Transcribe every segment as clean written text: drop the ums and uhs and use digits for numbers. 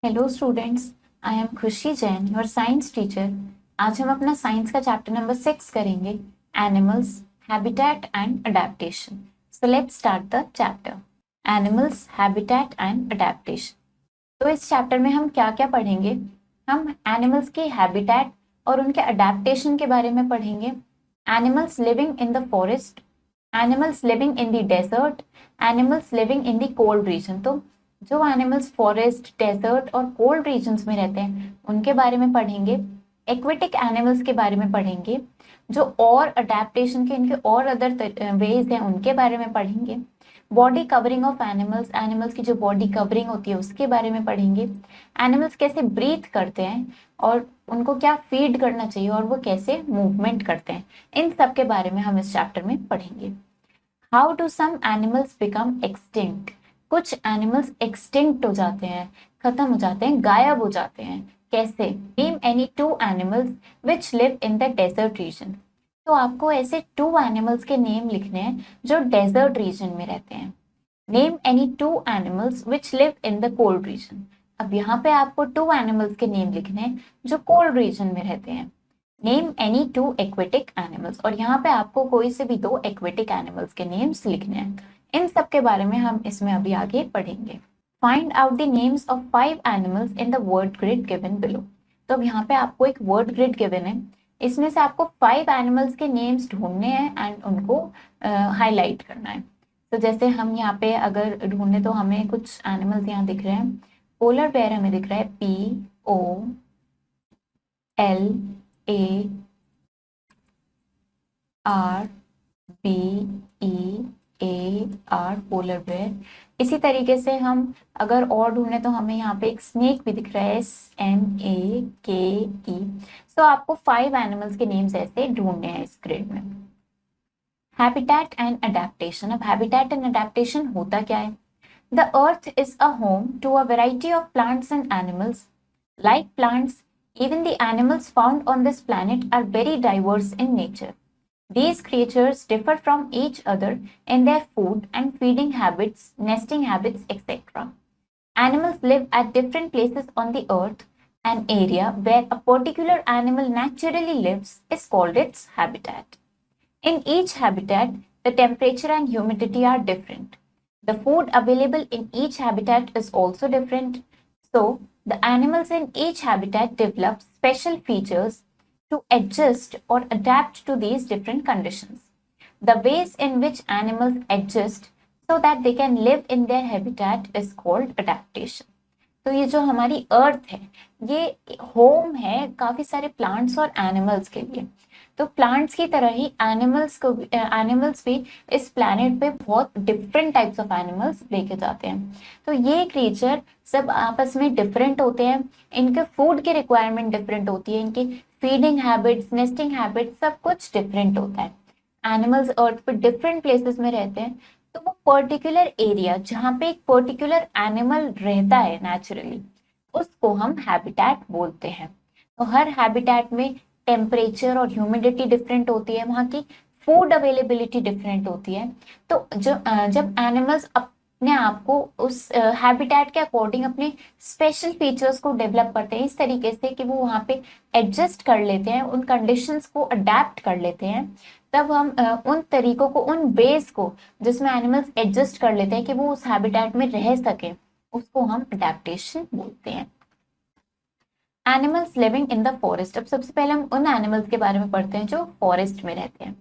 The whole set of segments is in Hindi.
हेलो स्टूडेंट्स, आई एम खुशी जैन, योर साइंस टीचर। आज हम अपना साइंस का चैप्टर नंबर 6 करेंगे, animals, habitat and adaptation. So let's start the chapter. Animals, habitat and adaptation. तो इस चैप्टर में हम क्या क्या पढ़ेंगे? हम एनिमल्स की हैबिटेट और उनके अडेप्टेशन के बारे में पढ़ेंगे। Animals living in the forest, animals living in the desert, animals living in the cold region. तो जो एनिमल्स फॉरेस्ट, डेजर्ट और कोल्ड रीजन्स में रहते हैं उनके बारे में पढ़ेंगे। एक्वेटिक एनिमल्स के बारे में पढ़ेंगे। जो और अडेप्टेशन के इनके और अदर वेज हैं उनके बारे में पढ़ेंगे। Body covering of animals, animals की जो बॉडी कवरिंग होती है उसके बारे में पढ़ेंगे। एनिमल्स कैसे ब्रीथ करते हैं और उनको क्या फीड करना चाहिए और वो कैसे मूवमेंट करते हैं, इन सब के बारे में हम इस चैप्टर में पढ़ेंगे। How do some animals become extinct? कुछ एनिमल्स एक्सटिंक्ट हो जाते हैं, खत्म हो जाते हैं, गायब हो जाते हैं। कैसे? Name any two animals which live in the desert region. तो आपको ऐसे टू एनिमल्स के नेम लिखने हैं जो डेजर्ट रीजन में रहते हैं। Name any two animals which live in the cold reason. अब यहाँ पे आपको टू एनिमल्स के नेम लिखने हैं जो कोल्ड रीजन में रहते हैं। Name any to aquatic animals, और यहाँ पे आपको कोई से भी दो एक्वेटिक एनिमल्स के नेम्स लिखने हैं। इन सब के बारे में हम इसमें अभी आगे पढ़ेंगे। Find out the names of 5 animals in the word grid given below. तो अब यहाँ पे आपको एक वर्ड ग्रिड गिवन है, इसमें से आपको 5 एनिमल्स के नेम्स ढूंढने हैं एंड उनको हाईलाइट करना है। तो जैसे हम यहाँ पे अगर ढूंढने तो हमें कुछ एनिमल्स यहाँ दिख रहे हैं। पोलर बेयर हमें दिख रहा है POLLAR पोलर बेयर। इसी तरीके से हम अगर और ढूंढने तो हमें यहाँ पे एक स्नेक भी दिख रहा है SNAKE। सो आपको 5 एनिमल्स के नेम्स ऐसे ढूंढने हैं इस ग्रिड में। Habitat and adaptation. अब हैबिटेट एंड अडेप्टेशन होता क्या है? The earth is a home to a variety of plants and animals. Like plants, even the animals found on this planet are very diverse in nature. These creatures differ from each other in their food and feeding habits, nesting habits, etc. Animals live at different places on the earth. An area where a particular animal naturally lives is called its habitat. In each habitat, the temperature and humidity are different. The food available in each habitat is also different. So, the animals in each habitat develop special features to adjust or adapt to these different conditions. The ways in which animals adjust so that they can live in their habitat is called adaptation. तो ये जो हमारी अर्थ है ये होम है काफी सारे प्लांट्स और एनिमल्स के लिए। तो प्लांट्स की तरह ही एनिमल्स भी इस प्लैनेट पे बहुत डिफरेंट टाइप्स ऑफ एनिमल्स लेके जाते हैं। तो ये क्रिएचर सब आपस में डिफरेंट होते हैं, इनके फूड की रिक्वायरमेंट डिफरेंट होती है, इनकी फीडिंग हैबिट्स, नेस्टिंग हैबिट्स सब कुछ डिफरेंट होता है। एनिमल्स अर्थ पे डिफरेंट प्लेसेस में रहते हैं, तो वो पर्टिकुलर एरिया जहाँ पे एक पर्टिकुलर एनिमल रहता है नेचुरली उसको हम हैबिटेट बोलते हैं। तो हर हैबिटेट में टेम्परेचर और ह्यूमिडिटी डिफरेंट होती है, वहाँ की फूड अवेलेबिलिटी डिफरेंट होती है। तो जब एनिमल्स अपने आप को उस हैबिटेट के अकॉर्डिंग अपने स्पेशल फीचर्स को डेवलप करते हैं इस तरीके से कि वो वहाँ पे एडजस्ट कर लेते हैं, उन कंडीशंस को अडेप्ट कर लेते हैं, तब हम उन तरीकों को, उन वेज को जिसमें एनिमल्स एडजस्ट कर लेते हैं कि वो उस हैबिटेट में रह सके, उसको हम अडेप्टेशन बोलते हैं। Animals living in the forest. अब सबसे पहले हम उन एनिमल्स के बारे में पढ़ते हैं जो फॉरेस्ट में रहते हैं।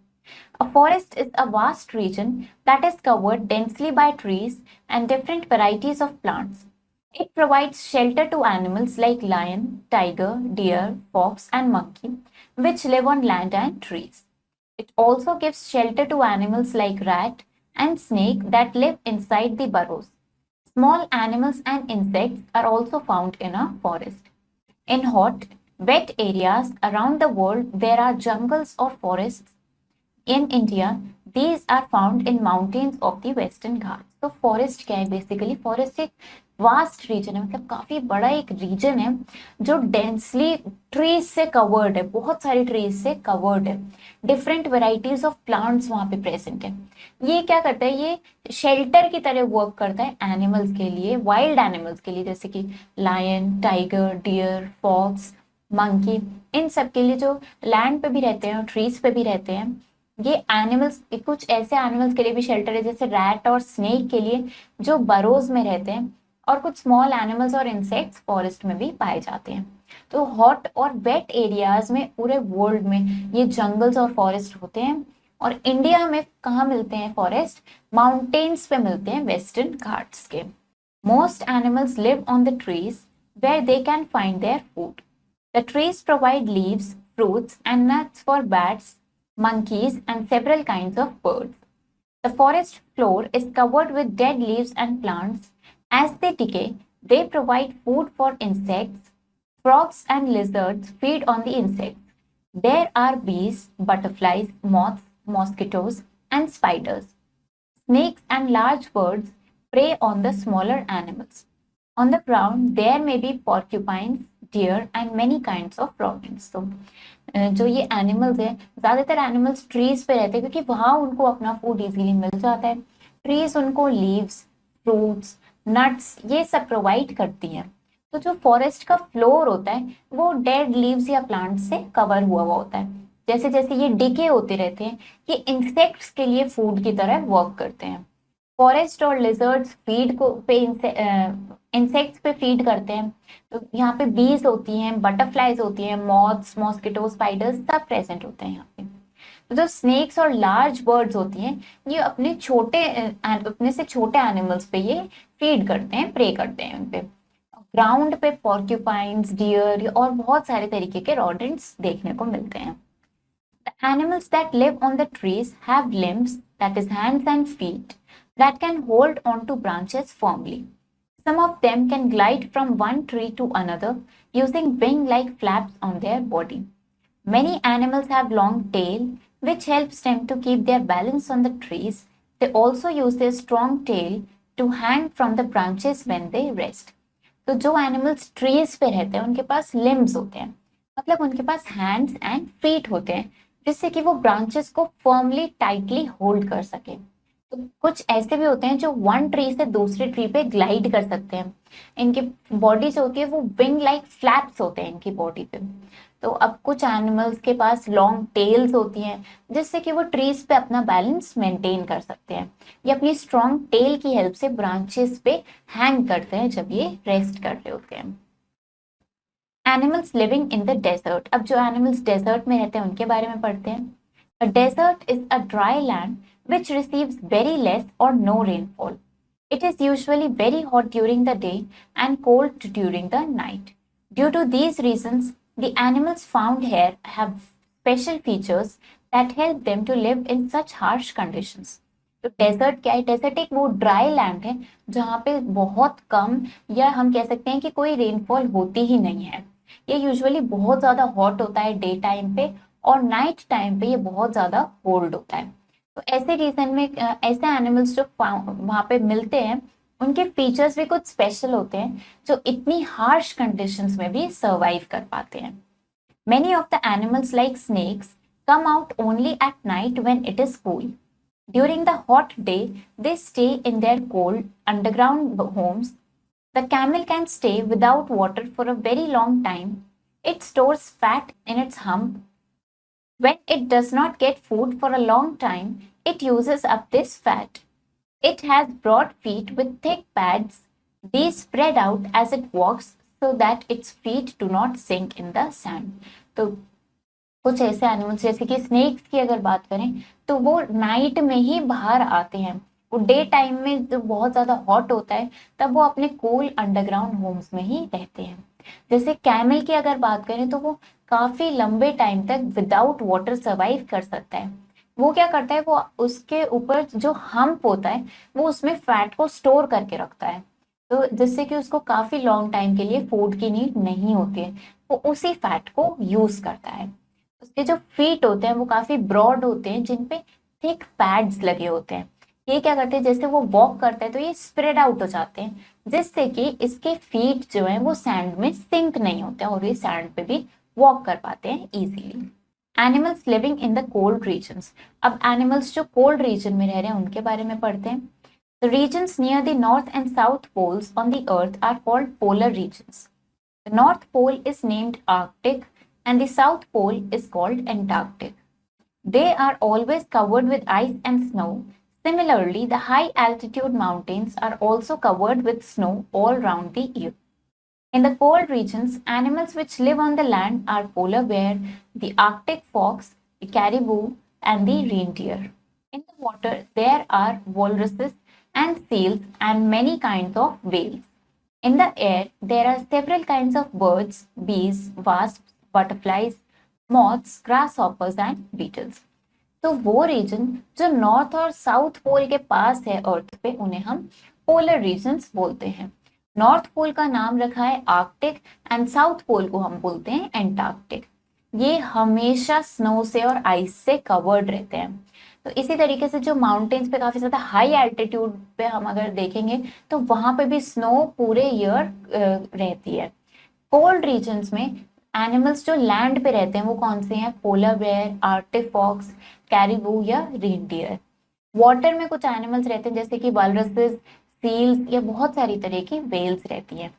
A forest is a vast region that is covered densely by trees and different varieties of plants. It provides shelter to animals like lion, tiger, deer, fox, and monkey, which live on land and trees. It also gives shelter to animals like rat and snake that live inside the burrows. Small animals and insects are also found in a forest. In hot, wet areas around the world, there are jungles or forests. In India, these are found in mountains of the Western Ghats. तो फॉरेस्ट क्या है? बेसिकली फॉरेस्ट एक वास्ट रीजन है, मतलब काफी बड़ा एक रीजन है जो डेंसली ट्रीज से कवर्ड है, बहुत सारी ट्रीज से कवर्ड है। डिफरेंट वेराइटीज ऑफ प्लांट्स वहां पे प्रेजेंट है। ये क्या करता है, ये शेल्टर की तरह वर्क करता है एनिमल्स के लिए, वाइल्ड एनिमल्स के लिए, जैसे कि lion, tiger, deer, fox, monkey, इन सब के लिए जो लैंड पे भी रहते हैं और ट्रीज पे भी रहते हैं। ये एनिमल्स, कुछ ऐसे एनिमल्स के लिए भी शेल्टर है जैसे रैट और स्नेक के लिए जो बरोज में रहते हैं, और कुछ स्मॉल एनिमल्स और इंसेक्ट्स फॉरेस्ट में भी पाए जाते हैं। तो हॉट और वेट एरियाज में पूरे वर्ल्ड में ये जंगल्स और फॉरेस्ट होते हैं। और इंडिया में कहाँ मिलते हैं फॉरेस्ट? माउंटेन्स पे मिलते हैं, वेस्टर्न घाट्स के। Most animals live on the trees where they can find their food. The trees provide leaves, fruits, and nuts for bats, monkeys, and several kinds of birds. The forest floor is covered with dead leaves and plants. As they decay, they provide food for insects. Frogs and lizards feed on the insects. There are bees, butterflies, moths, mosquitoes, and spiders. Snakes and large birds prey on the smaller animals. On the ground, there may be porcupines, deer, and many kinds of rodents. तो जो ये एनिमल्स है, ज्यादातर एनिमल्स ट्रीज पे रहते हैं क्योंकि वहां उनको अपना फूड इजीली मिल जाता है। ट्रीज उनको लीव्स, फ्रूट्स, नट्स ये सब प्रोवाइड करती हैं। तो जो फॉरेस्ट का फ्लोर होता है वो डेड लीव्स या प्लांट से कवर हुआ हुआ होता है। जैसे जैसे ये डिके होते रहते हैं, ये इंसेक्ट्स के लिए फूड की तरह वर्क करते हैं। फॉरेस्ट और लिजर्ड्स फीड को पे इंसेक्ट्स पे फीड करते हैं। तो यहाँ पे बीज होती हैं, बटरफ्लाइज होती हैं, मॉथ्स, मॉस्किटो, स्पाइडर्स सब प्रेजेंट होते हैं यहाँ पे। तो जो स्नेक्स और लार्ज बर्ड्स होती हैं, ये अपने से छोटे एनिमल्स पे ये फीड करते हैं, प्रे करते हैं उनपे। ग्राउंड पे पॉर्क्यूपाइंस, डियर और बहुत सारे तरीके के रॉडेंट्स देखने को मिलते हैं। The animals that live on the trees have limbs, that is hands and feet, that can hold onto branches firmly. Some of them can glide from one tree to another using wing-like flaps on their body. Many animals have long tail, which helps them to keep their balance on the trees. They also use their strong tail to hang from the branches when they rest. तो जो एनिमल्स ट्रीज पे रहते हैं उनके पास लिम्स होते हैं, मतलब उनके पास हैंड्स एंड फीट होते हैं, जिससे कि वो ब्रांचेस को फर्मली टाइटली होल्ड कर सके। तो कुछ ऐसे भी होते हैं जो वन ट्री से दूसरे ट्री पे ग्लाइड कर सकते हैं। इनकी बॉडी जो होती है वो विंग लाइक फ्लैप्स होते हैं इनकी बॉडी पे। तो अब कुछ एनिमल्स के पास लॉन्ग टेल्स होती हैं जिससे कि वो ट्रीज पे अपना बैलेंस मेंटेन कर सकते हैं। ये अपनी स्ट्रॉन्ग टेल की हेल्प से ब्रांचेस पे हैंग करते हैं जब ये रेस्ट कर रहे होते हैं। Animals living in the desert. अब जो एनिमल्स डेजर्ट में रहते हैं उनके बारे में पढ़ते हैं। A desert is a dry land which receives very less or no rainfall. It is usually very hot during the day and cold during the night. Due to these reasons, the animals found here have special features that help them to live in such harsh conditions. तो डेजर्ट क्या है? डेजर्ट एक वो ड्राई लैंड है जहाँ पे बहुत कम, या हम कह सकते हैं कि कोई रेनफॉल होती ही नहीं है। ये यूजुअली बहुत ज्यादा हॉट होता है डे टाइम पे, और नाइट टाइम पे ये बहुत ज्यादा कोल्ड होता है। तो ऐसे रीजन में ऐसे एनिमल्स जो वहां पे मिलते हैं उनके फीचर्स भी कुछ स्पेशल होते हैं जो इतनी हार्श कंडीशंस में भी सर्वाइव कर पाते हैं। Many of the animals like snakes come out only at night when it is cool. During the hot day, they stay in their cold underground homes. The camel can stay without water for a very long time. It stores fat in its hump. When it does not get food for a long time, it uses up this fat. It has broad feet with thick pads. These spread out as it walks so that its feet do not sink in the sand. तो कुछ ऐसे एनिमल्स जैसे कि स्नेक्स की अगर बात करें तो वो नाइट में ही बाहर आते हैं। वो डे टाइम में जो बहुत ज्यादा हॉट होता है तब वो अपने कूल अंडरग्राउंड होम्स में ही रहते हैं। जैसे कैमल की अगर बात करें तो वो काफी लंबे टाइम तक विदाउट वाटर सर्वाइव कर सकता है। वो क्या करता है, वो उसके ऊपर जो हम्प होता है वो उसमें फैट को स्टोर करके रखता है, तो जिससे कि उसको काफी लॉन्ग टाइम के लिए फूड की नीड नहीं होती है। वो उसी फैट को यूज करता है। उसके जो फीट होते हैं वो काफी ब्रॉड होते हैं जिनपे थिक पैड्स लगे होते हैं। ये क्या करते हैं, जैसे वो वॉक करता है तो ये स्प्रेड आउट हो जाते हैं, जिससे कि इसके फीट जो है वो सैंड में सिंक नहीं होते हैं और ये सैंड पे भी वॉक कर पाते हैं easily. Animals living in the cold regions. अब एनिमल्स जो कोल्ड रीजन में रह रहे हैं उनके बारे में पढ़ते हैं। The regions near the north and south poles on the earth are called polar regions. The north pole is named Arctic and the south pole is called Antarctic. They are always covered with ice and snow. Similarly, the high altitude mountains are also covered with snow all round the year. In the cold regions, animals which live on the land are polar bear, the Arctic fox, the caribou, and the reindeer. In the water, there are walruses and seals and many kinds of whales. In the air, there are several kinds of birds, bees, wasps, butterflies, moths, grasshoppers, and beetles. तो वो रीजन जो नॉर्थ और साउथ पोल के पास है अर्थ पे उन्हें हम पोलर रीजन्स बोलते हैं। नॉर्थ पोल का नाम रखा है आर्कटिक एंड साउथ पोल को हम बोलते हैं एंटार्क्टिक। ये हमेशा स्नो से और आइस से कवर्ड रहते हैं। तो इसी तरीके से जो माउंटेन्स पे काफी ज्यादा हाई एल्टीट्यूड पे हम अगर देखेंगे तो वहां पे भी स्नो पूरे ईयर रहती है। कोल्ड रीजन्स में एनिमल्स जो लैंड पे रहते हैं वो कौन से हैं, polar bear, Arctic fox, caribou या रेनडियर। वाटर में कुछ एनिमल्स रहते हैं जैसे कि वालरसेस, सील्स या बहुत सारी तरह की वेल्स रहती हैं।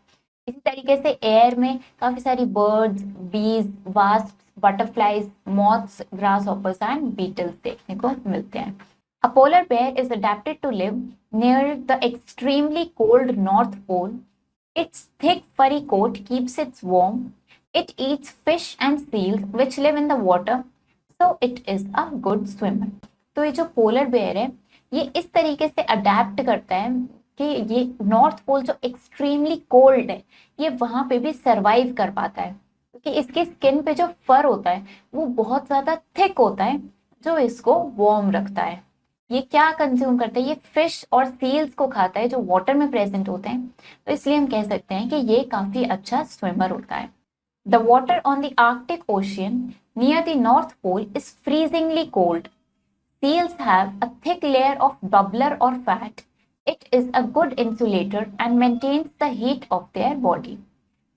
इसी तरीके से एयर में काफी सारी birds, bees, wasp, butterflies, moths, grasshoppers and beetles देखने को मिलते हैं। A polar bear is adapted to live near the extremely cold North Pole. Its thick furry coat keeps it warm. It eats fish and seals which live in the water, so it is a good swimmer. तो ये जो पोलर बेयर है ये इस तरीके से अडेप्ट करता है कि ये नॉर्थ पोल जो एक्सट्रीमली कोल्ड है ये वहां पे भी सरवाइव कर पाता है, क्योंकि इसके स्किन पे जो फर होता है वो बहुत ज्यादा थिक होता है जो इसको वार्म रखता है। ये क्या कंज्यूम करता है, ये फिश और सील्स को खाता है जो वाटर में प्रेजेंट होते हैं, तो इसलिए हम कह सकते हैं कि ये काफी अच्छा स्विमर होता है। The water on the Arctic Ocean near the North Pole is freezingly cold. Seals have a thick layer of bubbler or fat. It is a good insulator and maintains the heat of their body.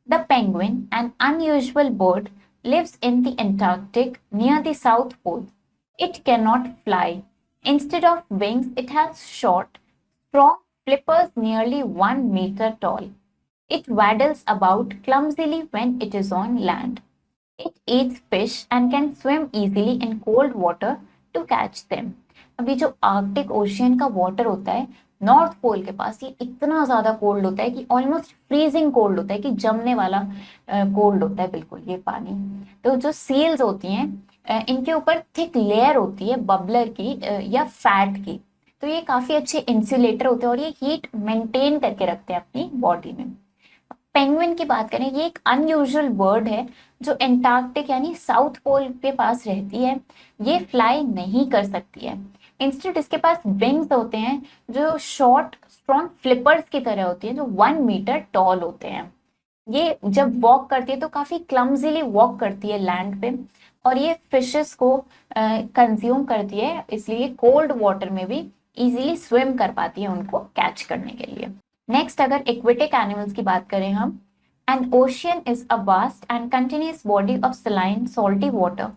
The penguin, an unusual bird, lives in the Antarctic near the South Pole. It cannot fly. Instead of wings, it has short, strong flippers nearly 1 meter tall. It waddles about clumsily when it is on land. It eats fish and can swim easily in cold water to catch them. अभी जो आर्कटिक ओशियन का वाटर होता है नॉर्थ पोल के पास ये इतना ज्यादा कोल्ड होता है कि ऑलमोस्ट फ्रीजिंग कोल्ड होता है, कि जमने वाला कोल्ड होता है बिल्कुल ये पानी। तो जो सील्स होती हैं इनके ऊपर थिक लेयर होती है बबलर की या फैट की, तो ये काफी अच्छे इंसुलेटर होते हैं और ये हीट मेंटेन करके रखते हैं अपनी बॉडी में। पेंगुइन की बात करें, ये एक अनयूजुअल बर्ड है जो एंटार्क्टिक यानी साउथ पोल के पास रहती है। ये फ्लाई नहीं कर सकती है, इंस्टेड इसके पास विंग्स होते हैं जो शॉर्ट स्ट्रॉन्ग फ्लिपर्स की तरह होती हैं जो 1 मीटर टॉल होते हैं। ये जब वॉक करती है तो काफी क्लमजीली वॉक करती है लैंड पे और ये फिशेस को कंज्यूम करती है, इसलिए कोल्ड वाटर में भी इजीली स्विम कर पाती है उनको कैच करने के लिए। नेक्स्ट अगर एक्वेटिक एनिमल्स की बात करें हम, N ocean is a vast and continuous body of saline salty water.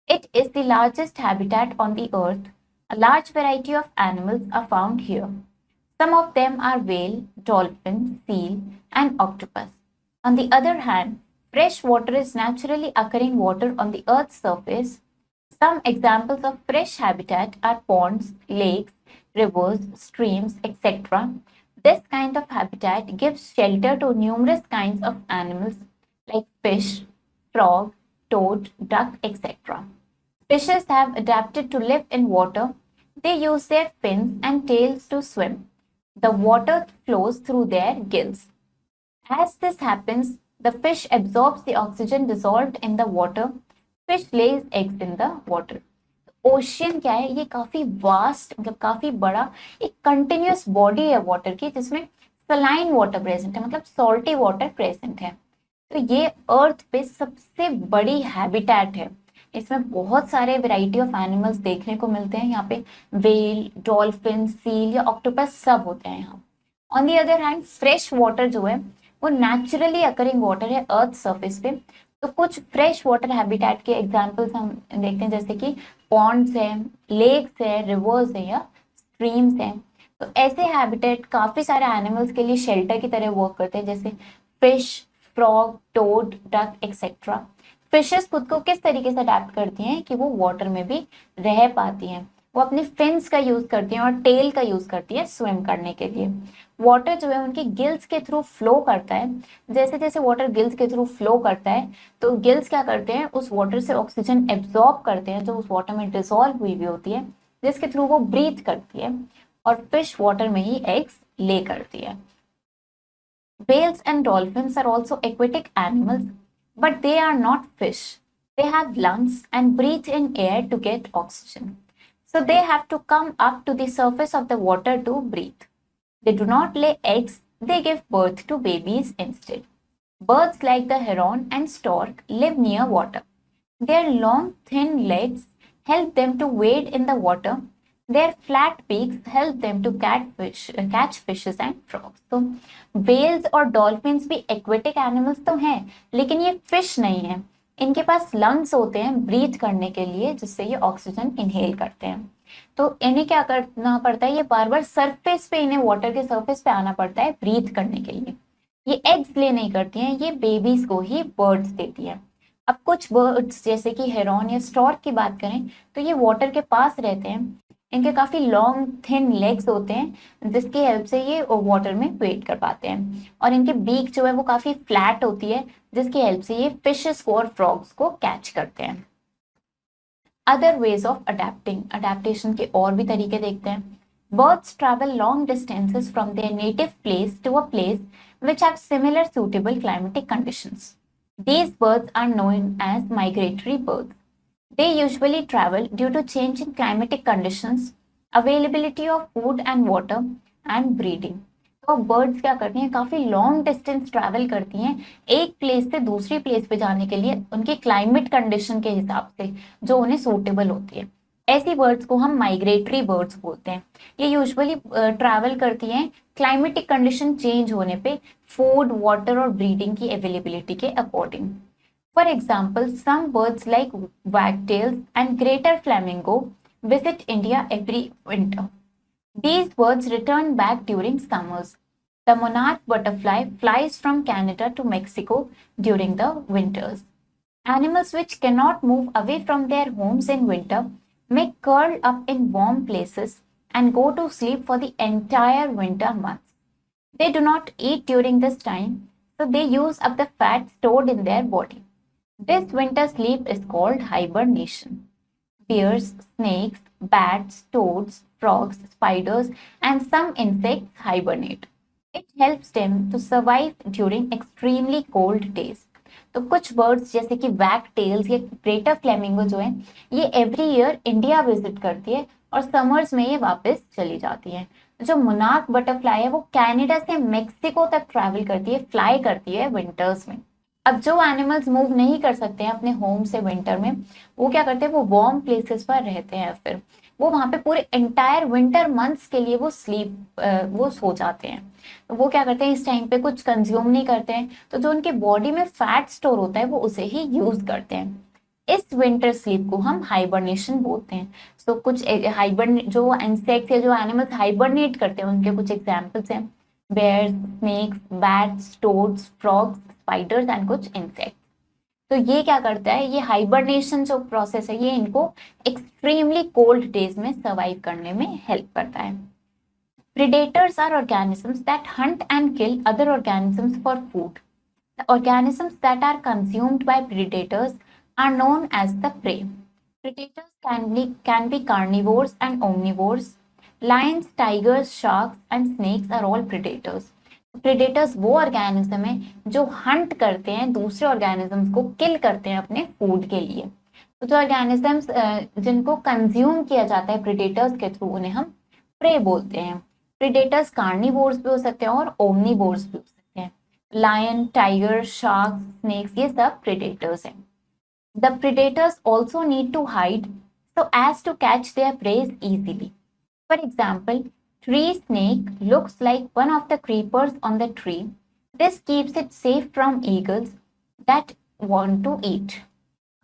It is the largest habitat on the earth. A large variety of animals are found here. Some of them are whale, dolphin, seal, and octopus. On the other hand, fresh water is naturally occurring water on the Earth's surface. Some examples of fresh habitat are ponds, lakes, rivers, streams, etc. This kind of habitat gives shelter to numerous kinds of animals like fish, frog, toad, duck, etc. Fishes have adapted to live in water. They use their fins and tails to swim. The water flows through their gills. As this happens, the fish absorbs the oxygen dissolved in the water. Fish lays eggs in the water. Ocean क्या है, ये काफी वास्ट मतलब काफी बड़ा एक कंटिन्यूअस बॉडी है वाटर की जिसमें सलाइन वाटर प्रेजेंट है, मतलब सॉल्टी वाटर प्रेजेंट है। तो ये अर्थ पे सबसे बड़ी हैबिटेट है इसमें बहुत सारे वैरायटी ऑफ एनिमल्स देखने को मिलते हैं। यहाँ पे व्हेल, डॉल्फिन, सील या ऑक्टोपस सब होते हैं यहाँ। On the other hand fresh water जो है वो नेचुरली अकरिंग वाटर है अर्थ सरफेस पे। तो कुछ फ्रेश वाटर हैबिटेट के एग्जांपल्स हम देखते हैं, जैसे कि पॉन्ड्स है, लेक्स है, रिवर्स है या स्ट्रीम्स हैं। तो ऐसे हैबिटेट काफी सारे एनिमल्स के लिए शेल्टर की तरह वर्क करते हैं, जैसे fish, frog, toad, duck etcetera. Fishes खुद को किस तरीके से अडेप्ट करती हैं कि वो वाटर में भी रह पाती हैं। वो अपनी फिन्स का यूज करती हैं और टेल का यूज करती है स्विम करने के लिए। वाटर जो है उनकी गिल्स के थ्रू फ्लो करता है। जैसे जैसे वाटर गिल्स के थ्रू फ्लो करता है तो गिल्स क्या करते हैं, उस वाटर से ऑक्सीजन एब्जॉर्ब करते हैं जो उस वाटर में डिसॉल्व हुई हुई होती है, जिसके थ्रू वो ब्रीथ करती है। और फिश वाटर में ही एग्स ले करती है। Whales and dolphins are also aquatic animals, but they are not fish. They have lungs and breathe in air to get oxygen. So they have to come up to the surface of the water to breathe. They do not lay eggs, they give birth to babies instead. Birds like the heron and stork live near water. Their long, thin legs help them to wade in the water. Their flat beaks help them to catch fishes and frogs. तो whales और dolphins भी aquatic animals तो हैं, लेकिन ये fish नहीं है। इनके पास lungs होते हैं breathe करने के लिए, जिससे ये ऑक्सीजन inhale करते हैं। तो इन्हें क्या करना पड़ता है, ये बार बार सरफेस पे, इन्हें वाटर के सरफेस पे आना पड़ता है ब्रीथ करने के लिए। ये एग्स ले नहीं करती हैं, ये बेबीज को ही बर्ड्स देती है। अब कुछ बर्ड्स जैसे कि हेरॉन या स्टॉर्क की बात करें तो ये वाटर के पास रहते हैं। इनके काफी लॉन्ग थिन लेग्स होते हैं जिसकी हेल्प से ये वाटर में वेट कर पाते हैं। और इनकी बीक जो है वो काफी फ्लैट होती है जिसकी हेल्प से ये फिशेस को और फ्रॉग्स को कैच करते हैं। Other ways of adapting, adaptation के और भी तरीके देखते हैं। Birds travel long distances from their native place to a place which have similar suitable climatic conditions. These birds are known as migratory birds. They usually travel due to changing climatic conditions, availability of food and water, and breeding. तो बर्ड्स क्या करती हैं, काफी लॉन्ग डिस्टेंस ट्रैवल करती हैं एक प्लेस से दूसरी प्लेस पे जाने के लिए उनके क्लाइमेट कंडीशन के हिसाब से जो उन्हें सूटेबल होती है। ऐसी बर्ड्स को हम माइग्रेटरी बर्ड्स बोलते हैं। ये यूजुअली ट्रैवल करती हैं क्लाइमेटिक कंडीशन चेंज होने पे फूड, वाटर और ब्रीडिंग की अवेलेबिलिटी के according. For example, some birds like wagtails and greater flamingo visit India every winter. These birds return back during summers. The monarch butterfly flies from Canada to Mexico during the winters. Animals which cannot move away from their homes in winter may curl up in warm places and go to sleep for the entire winter months. They do not eat during this time, so they use up the fat stored in their body. This winter sleep is called hibernation. Bears, snakes, bats, toads, frogs, spiders, and some insects hibernate. It helps them to survive during extremely cold days. तो कुछ बर्ड्स जैसे कि वैग टेल्स या ग्रेटर फ्लेमिंगो जो है ये एवरी ईयर इंडिया विजिट करती है और समर्स में ये वापस चली जाती है। जो मोनार्क बटरफ्लाई है वो कनाडा से मेक्सिको तक ट्रैवल करती है, फ्लाई करती है विंटर्स में। अब जो एनिमल्स मूव नहीं कर सकते हैं अपने होम से विंटर में, वो क्या करते हैं, वो वार्म प्लेसेस पर रहते हैं। फिर वो वहां पे पूरे एंटायर विंटर मंथ्स के लिए वो सो जाते हैं। तो वो क्या करते हैं, इस टाइम पे कुछ कंज्यूम नहीं करते हैं, तो जो उनके बॉडी में फैट स्टोर होता है वो उसे ही यूज करते हैं। इस विंटर स्लीप को हम हाइबरनेशन बोलते हैं। सो कुछ जो इंसेक्ट्स या जो एनिमल्स हाइबरनेट करते हैं उनके कुछ एग्जाम्पल्स हैं, bears, snakes, bats, toads, frogs, spiders and कुछ insects। तो ये क्या करता है, ये हाइबरनेशन जो प्रोसेस है ये इनको एक्सट्रीमली कोल्ड डेज में सर्वाइव करने में हेल्प करता है। Predators are organisms that hunt and kill other organisms for food. The organisms that are consumed by predators are known as the prey. Predators can be carnivores and omnivores. Lions, tigers, sharks and snakes are all predators. Predators वो ऑर्गेनिज्म है जो हंट करते हैं, दूसरे ऑर्गेनिजम्स को किल करते हैं अपने फूड के लिए। तो जो ऑर्गेनिजम्स जिनको कंज्यूम किया जाता है प्रेडेटर्स के थ्रू उन्हें हम प्रे बोलते हैं। प्रेडेटर्स कार्निवोर्स भी हो सकते हैं और ओमनीवोर्स भी हो सकते हैं। लायन, टाइगर, शार्क, स्नेक्स ये सब प्रेडेटर्स हैं। The predators also need to hide so as to catch their prey easily. For example, tree snake looks like one of the creepers on the tree. This keeps it safe from eagles that want to eat.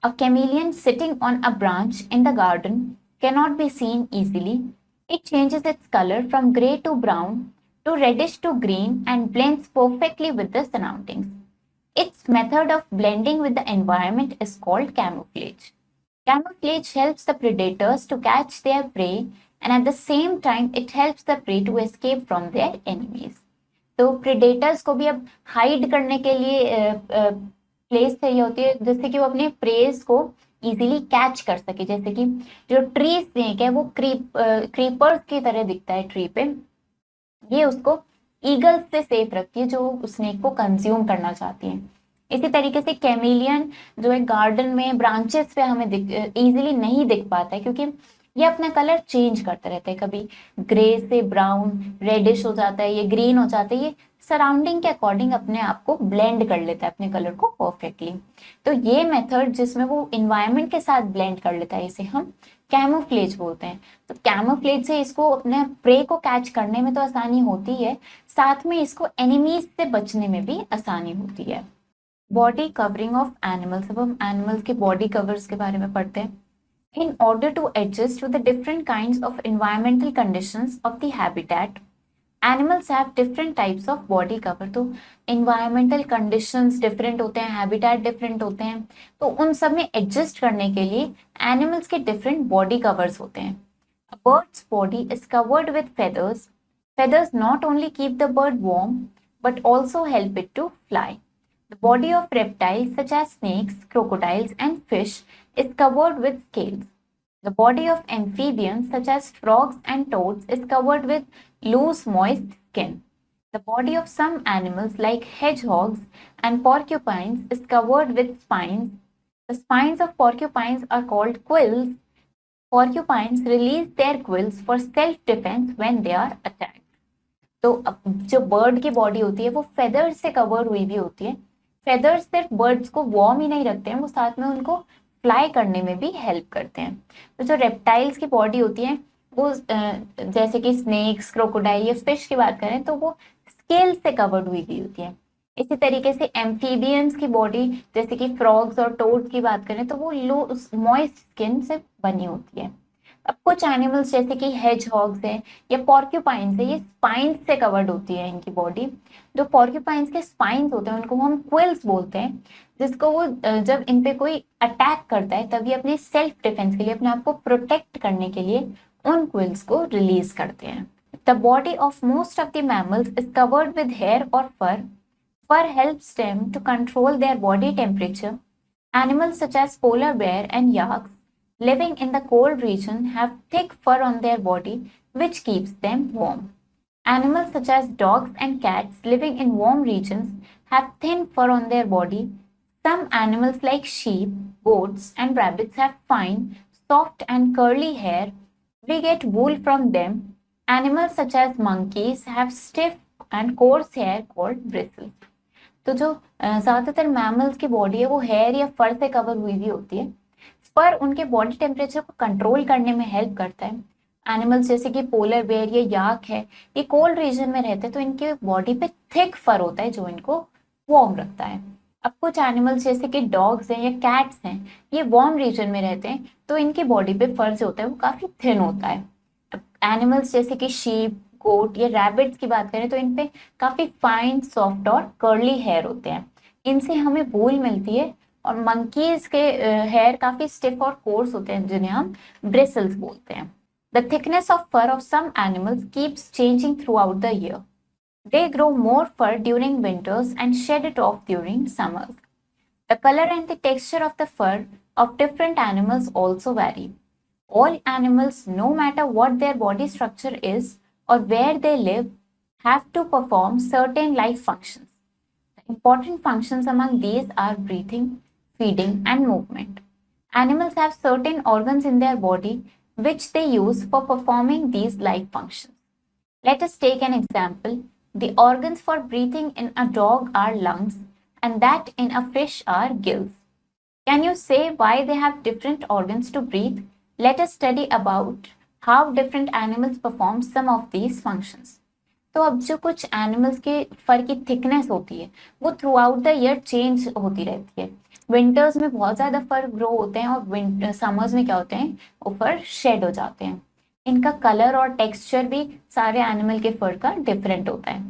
A chameleon sitting on a branch in the garden cannot be seen easily. It changes its color from gray to brown to reddish to green and blends perfectly with the surroundings. Its method of blending with the environment is called camouflage. Camouflage helps the predators to catch their prey and at the same time it helps the prey to escape from their enemies. तो प्रेडेटर्स को भी अब हाइड करने के लिए प्लेस चाहिए होती है जिससे कि वो अपने प्रेज को इजीली कैच कर सके, जैसे कि जो ट्री स्नेक है वो क्रीपर्स की तरह दिखता है ट्री पे, ये उसको ईगल्स से सेफ रखती है जो स्नेक को कंज्यूम करना चाहती है। इसी तरीके से कैमेलियन जो है गार्डन में ब्रांचेस पे हमें इजीली नहीं दिख पाता है क्योंकि ये अपना कलर चेंज करता रहता है, कभी ग्रे से ब्राउन रेडिश हो जाता है, ये ग्रीन हो जाता है, ये सराउंडिंग के अकॉर्डिंग अपने आप को ब्लेंड कर लेता है अपने कलर को परफेक्टली। तो ये मेथड जिसमें वो इन्वायरमेंट के साथ ब्लेंड कर लेता है इसे हम कैमोफ्लेज बोलते हैं। तो कैमोफ्लेज से इसको अपने प्रे को कैच करने में तो आसानी होती है, साथ में इसको एनिमीज से बचने में भी आसानी होती है। बॉडी कवरिंग ऑफ एनिमल्स, अब हम एनिमल्स के बॉडी कवर्स के बारे में पढ़ते हैं। In order to adjust to the different kinds of environmental conditions of the habitat, animals have different types of body cover. तो environmental conditions different होते हैं, habitat different होते हैं, तो उन सब में adjust करने के लिए animals के different body covers होते हैं. A bird's body is covered with feathers. Feathers not only keep the bird warm but also help it to fly. The body of reptiles such as snakes, crocodiles, and fish is covered with scales. The body of amphibians such as frogs and toads is covered with loose, moist skin. The body of some animals like hedgehogs and porcupines is covered with spines. The spines of porcupines are called quills. Porcupines release their quills for self-defense when they are attacked. तो जो बर्ड की बॉडी होती है वो फेदर्स से कवर हुई भी होती है। फेदर्स सिर्फ बर्ड्स को वार्म ही नहीं रखते हैं, वो साथ में उनको फ्लाई करने में भी हेल्प करते हैं। तो जो रेप्टाइल्स की बॉडी होती है वो जैसे कि स्नेक्स, क्रोकोडाइल या फिश की बात करें तो वो स्केल से कवर्ड हुई भी होती है। इसी तरीके से एम्फीबियंस की बॉडी जैसे कि फ्रॉग्स और टोड्स की बात करें तो वो मॉइस्ट स्किन से बनी होती है। अब कुछ एनिमल्स जैसे कि हेजहॉग्स है या पॉर्क्यूपाइंस है, ये स्पाइंस से कवर्ड होती है इनकी बॉडी। जो पॉर्क्यूपाइंस के स्पाइंस होते हैं उनको हम क्विल्स बोलते हैं, जिसको वो जब इन पे कोई अटैक करता है तभी अपने सेल्फ डिफेंस के लिए, अपने आप को प्रोटेक्ट करने के लिए उन क्विल्स को रिलीज करते हैं। The body of most of the mammals is covered with hair और fur. Fur helps them to control their body temperature. Animals such as polar bear and yaks living in the cold region have thick fur on their body which keeps them warm. Animals such as dogs and cats living in warm regions have thin fur on their body. Some animals like sheep, goats and rabbits have fine, soft and curly hair. We get wool from them. Animals such as monkeys have stiff and coarse hair called bristles. तो जो ज्यादातर मैमल्स की बॉडी है वो हेयर या फर से कवर हुई भी होती है। फर उनके बॉडी टेम्परेचर को कंट्रोल करने में हेल्प करता है। एनिमल्स जैसे कि पोलर बेयर या याक है, ये कोल्ड रीजन में रहते हैं तो इनके बॉडी पे थिक फर होता है जो इनको वार्म रखता है। अब कुछ एनिमल्स जैसे कि डॉग्स हैं या कैट्स हैं, ये वार्म रीजन में रहते हैं तो इनकी बॉडी पे फर जो होता है वो काफी थिन होता है। एनिमल्स जैसे कि शीप, गोट या रैबिट्स की बात करें तो इन पे काफी फाइन, सॉफ्ट और कर्ली हेयर होते हैं, इनसे हमें वूल मिलती है। और मंकीज के हेयर काफी स्टिफ और कोर्स होते हैं जिन्हें हम ब्रिसल्स बोलते हैं। The thickness of fur of some animals keeps changing throughout the year. They grow more fur during winters and shed it off during summers. The color and the texture of the fur of different animals also vary. All animals, no matter what their body structure is or where they live, have to perform certain life functions. The important functions among these are breathing, feeding, and movement. Animals have certain organs in their body which they use for performing these life functions. Let us take an example. The organs for breathing in a dog are lungs, and that in a fish are gills. Can you say why they have different organs to breathe? Let us study about how different animals perform some of these functions. तो अब जो कुछ एनिमल्स के फर की थिकनेस होती है वो through out the year change होती रहती है। विंटर्स में बहुत ज्यादा फर ग्रो होते हैं और समर्स में क्या होते हैं वो फर शेड हो जाते हैं। इनका कलर और टेक्सचर भी सारे एनिमल के फर का डिफरेंट होता है।